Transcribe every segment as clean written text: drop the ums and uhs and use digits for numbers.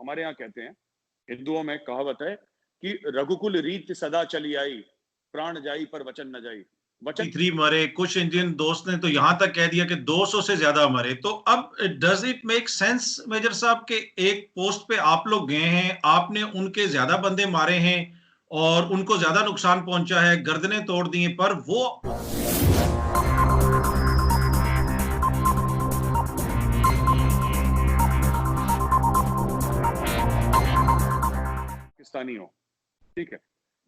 हमारे यहाँ कहते हैं, हिंदुओं में कहावत है कि रघुकुल रीत सदा चली आई, प्राण जाई पर वचन न जाई। वचन 3 मरे, कुछ इंडियन दोस्त ने तो यहां तक कह दिया कि 200 से ज्यादा मरे। तो अब does it make sense major साहब के एक पोस्ट पे आप लोग गए हैं, आपने उनके ज्यादा बंदे मारे हैं और उनको ज्यादा नुकसान पहुंचा है, गर्दनें तोड़ दी हैं, पर वो पाकिस्तानी हो, ठीक है,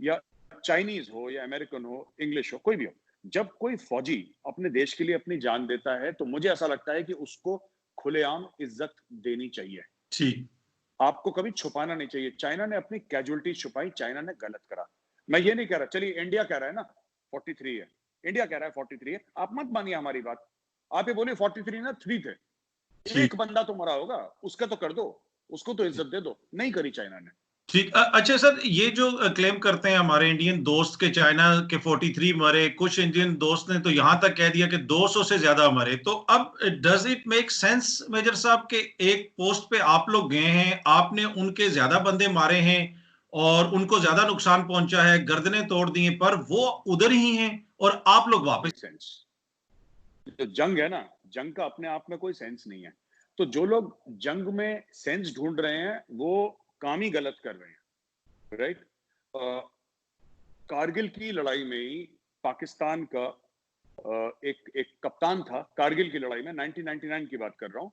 या चाइनीज हो या अमेरिकन हो, इंग्लिश हो, कोई भी हो, जब कोई फौजी अपने देश के लिए अपनी जान देता है तो मुझे ऐसा लगता है कि उसको खुलेआम इज्जत देनी चाहिए। ठीक, आपको कभी छुपाना नहीं चाहिए। चाइना ने अपनी कैजुअलिटीज छुपाई, चाइना ने गलत करा। मैं ये नहीं कह रहा, चलिए इंडिया कह रहा है ना 43 है, इंडिया कह रहा है 43 है, आप मत मानिए हमारी बात, आप ये बोलिए 43 ना 3 थे, ठीक, एक बंदा तो मरा होगा, उसका तो कर दो, उसको तो इज्जत दे दो, नहीं करी चाइना ने। ठीक। अच्छा सर, ये जो क्लेम करते हैं हमारे इंडियन दोस्त के चाइना के 43 मरे, कुछ इंडियन दोस्त ने तो यहां तक कह दिया कि 200 से ज्यादा मरे। तो अब does it make sense major साहब के एक पोस्ट पे आप लोग गए हैं, आपने उनके ज्यादा बंदे मारे हैं और उनको ज्यादा नुकसान पहुंचा है, गर्दनें तोड़ दी हैं, पर वो उधर ही हैं और आप लोग वापस। सेंस, जो जंग है ना, जंग का अपने आप में कोई सेंस नहीं है। तो जो लोग जंग में सेंस ढूंढ रहे हैं वो काम ही गलत कर रहे हैं, राइट। कारगिल की लड़ाई में ही पाकिस्तान का एक एक कप्तान था कारगिल की लड़ाई में, 1999 की बात कर रहा हूं,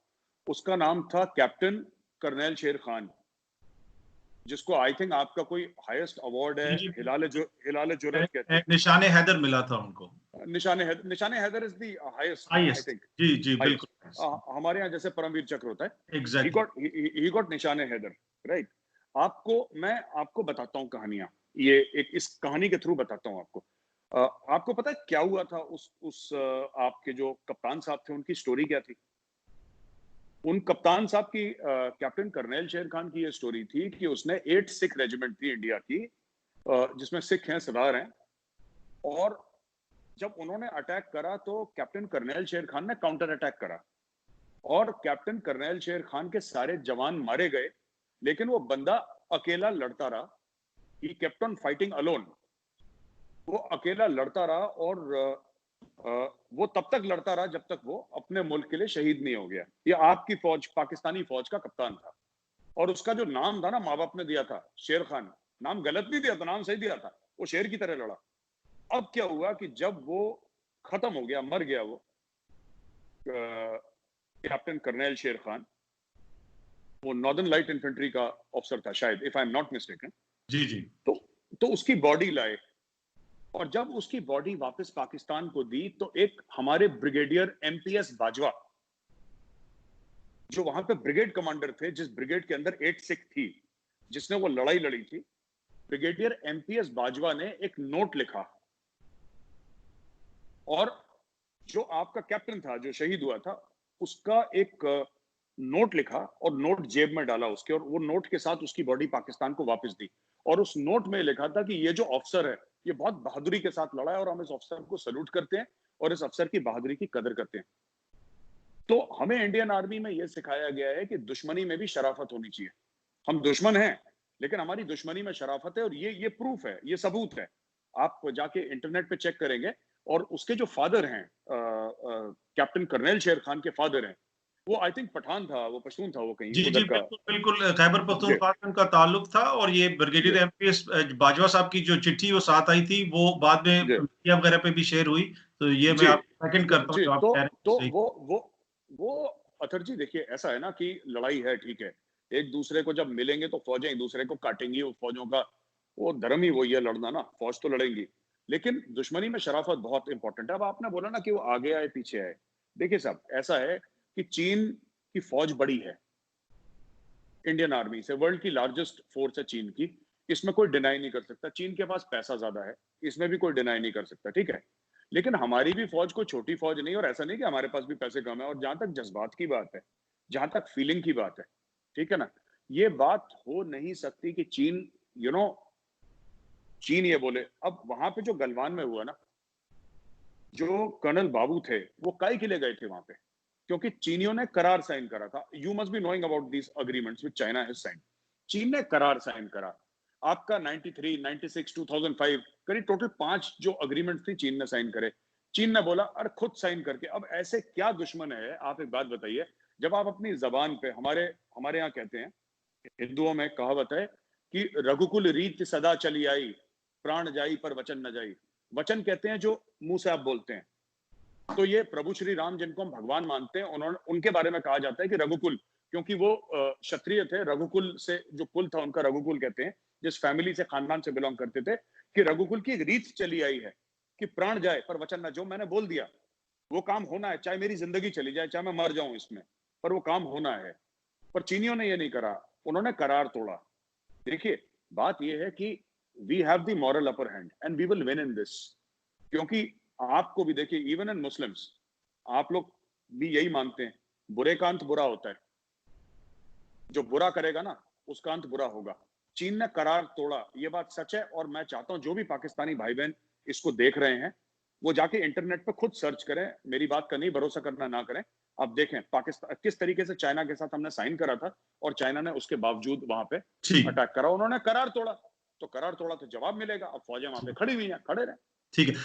उसका नाम था कैप्टन कर्नल शेर खान, जिसको आई थिंक आपका कोई हाईएस्ट अवार्ड है, जी जी, हिलाल जुर्रत कहते हैं। निशाने हैदर मिला था उनको। निशाने हैदर इज द हाईएस्ट ना, आई हाईएस्ट, थिंक जी जी हाईएस्ट। बिल्कुल, हमारे यहाँ जैसे परमवीर चक्र होता है, एग्जैक्टली। ही गॉट निशाने हैदर, राइट। आपको मैं आपको बताता हूँ कहानियां, ये एक इस कहानी के थ्रू बताता हूँ आपको। आपको पता है क्या हुआ था उस आपके जो कप्तान साहब थे उनकी स्टोरी क्या थी? उन कप्तान साहब की कैप्टन कर्नल शेर खान की ये स्टोरी थी कि उसने 8 सिख रेजिमेंट थी इंडिया की, जिसमें सिख हैं, सरदार हैं, और जब उन्होंने अटैक करा तो कैप्टन कर्नल शेर खान ने काउंटर अटैक करा और कैप्टन कर्नल शेर खान के सारे जवान मारे गए, लेकिन वो बंदा अकेला लड़ता रहा। He kept on fighting alone, वो अकेला लड़ता रहा और वो तब तक लड़ता रहा जब तक वो अपने मुल्क के लिए शहीद नहीं हो गया। ये आपकी फौज, पाकिस्तानी फौज का कप्तान था, और उसका जो नाम था ना, माँ बाप ने दिया था शेर खान, नाम गलत नहीं दिया था, नाम सही दिया था, वो शेर की तरह लड़ा। अब क्या हुआ कि जब वो खत्म हो गया, मर गया वो कैप्टन कर्नल शेर खान, वो नॉर्दर्न लाइट इन्फेंट्री का ऑफिसर था शायद, if I am not mistaken. जी जी, तो तो उसकी बॉडी लाए, और जब उसकी बॉडी वापस पाकिस्तान को दी तो एक हमारे ब्रिगेडियर एमपीएस बाजवा, जो वहां पे ब्रिगेड कमांडर थे, जिस ब्रिगेड के अंदर 8 सिख थी, जिसने वो लड़ाई लड़ी थी, ब्रिगेडियर एमपीएस बाजवा ने एक नोट लिखा, और जो आपका कैप्टन था जो शहीद हुआ था, उसका एक नोट लिखा और नोट जेब में डाला उसके, और वो नोट के साथ उसकी बॉडी पाकिस्तान को वापस दी। और उस नोट में लिखा था कि ये जो ऑफिसर है ये बहुत बहादुरी के साथ लड़ा है और हम इस ऑफिसर को सैल्यूट करते हैं और इस अफसर की बहादुरी की कदर करते हैं। तो हमें इंडियन आर्मी में यह सिखाया गया है कि दुश्मनी में भी शराफत होनी चाहिए। हम दुश्मन हैं, लेकिन हमारी दुश्मनी में शराफत है, और ये प्रूफ है, ये सबूत है। आप जाके इंटरनेट पे चेक करेंगे, और उसके जो फादर हैं, कैप्टन कर्नल शेर खान के फादर हैं, वो आई थिंक पठान था, वो पश्तून था, वो कहीं जी जी, उधर का। बिल्कुल बिल्कुल, खैबर जी पख्तूनख्वा से उनका ताल्लुक था। और ये ब्रिगेडियर जी एमपीएस बाजवा साहब की जो चिट्ठी वो साथ आई थी, वो बाद में जी मीडिया वगैरह पे भी शेयर हुई। तो ये मैं जी आप सेकंड करता हूँ जी। जो आप तो कह रहे हैं, तो सही। वो अथर जी, देखिए ऐसा है ना कि लड़ाई है, ठीक है, एक दूसरे को जब मिलेंगे तो फौजें एक दूसरे को काटेंगी, वो फौजों का वो धर्म ही वही है, लड़ना ना, फौज तो लड़ेंगी, लेकिन दुश्मनी में शराफत बहुत इंपॉर्टेंट है। अब आपने बोला ना कि वो आगे आए पीछे आए, देखिए साहब ऐसा है कि चीन की फौज बड़ी है, इंडियन आर्मी से वर्ल्ड की लार्जेस्ट फोर्स है चीन की, इसमें कोई डिनाई नहीं कर सकता। चीन के पास पैसा ज्यादा है, इसमें भी कोई डिनाई नहीं कर सकता, ठीक है। लेकिन हमारी भी फौज कोई छोटी फौज नहीं, और ऐसा नहीं कि हमारे पास भी पैसे कम है। और जहां तक जज्बात की बात है, जहां तक फीलिंग की बात है, ठीक है ना, ये बात हो नहीं सकती कि चीन यू नो चीन ये बोले। अब वहां पे जो गलवान में हुआ ना, जो कर्नल बाबू थे वो काय के लिए गए थे वहां पे? क्योंकि चीनियों ने करार साइन करा था। You must be knowing about these agreements with China has sign. चीन ने करार साइन करा। आपका 93, 96, 2005 करीब टोटल 5 जो अग्रीमेंट थी चीन ने साइन करे। चीन ने बोला अरे खुद साइन करके, अब ऐसे क्या दुश्मन है? आप एक बात बताइए, जब आप अपनी जबान पे, हमारे यहाँ कहते हैं, हिंदुओं में कहावत है कि रघुकुल रीत सदा चली आई, प्राण जाई पर वचन न जाई। वचन कहते हैं जो मुंह से आप बोलते हैं। तो ये प्रभु श्री राम जिनको हम भगवान मानते हैं, उन्होंने, उनके बारे में कहा जाता है कि रघुकुल, क्योंकि वो क्षत्रिय थे, रघुकुल से जो कुल था उनका रघुकुल कहते हैं, जिस फैमिली से, खानदान से बिलोंग करते थे, कि रघुकुल की एक रीत चली आई है कि प्राण जाए पर वचन न, जो मैंने बोल दिया वो काम होना है, चाहे मेरी जिंदगी चली जाए, चाहे मैं मर जाऊं इसमें, पर वो काम होना है। पर चीनियों ने ये नहीं करा, उन्होंने करार तोड़ा। देखिए बात यह है कि we have the moral upper hand and we will win in this. क्योंकि आपको भी देखिए, इवन इन मुस्लिम्स, आप लोग भी यही मानते हैं बुरे का अंत बुरा होता है, जो बुरा करेगा ना उसका अंत बुरा होगा। चीन ने करार तोड़ा, ये बात सच है। और मैं चाहता हूं जो भी पाकिस्तानी भाई बहन इसको देख रहे हैं, वो जाके इंटरनेट पे खुद सर्च करें, मेरी बात का नहीं भरोसा करना ना करें। अब देखें पाकिस्तान किस तरीके से चाइना के साथ हमने साइन करा था, और चाइना ने उसके बावजूद वहां पे अटैक करा, उन्होंने करार तोड़ा। तो करार तोड़ा तो जवाब मिलेगा। अब फौजें वहां पे खड़ी हुई हैं, खड़े रहे। ठीक है।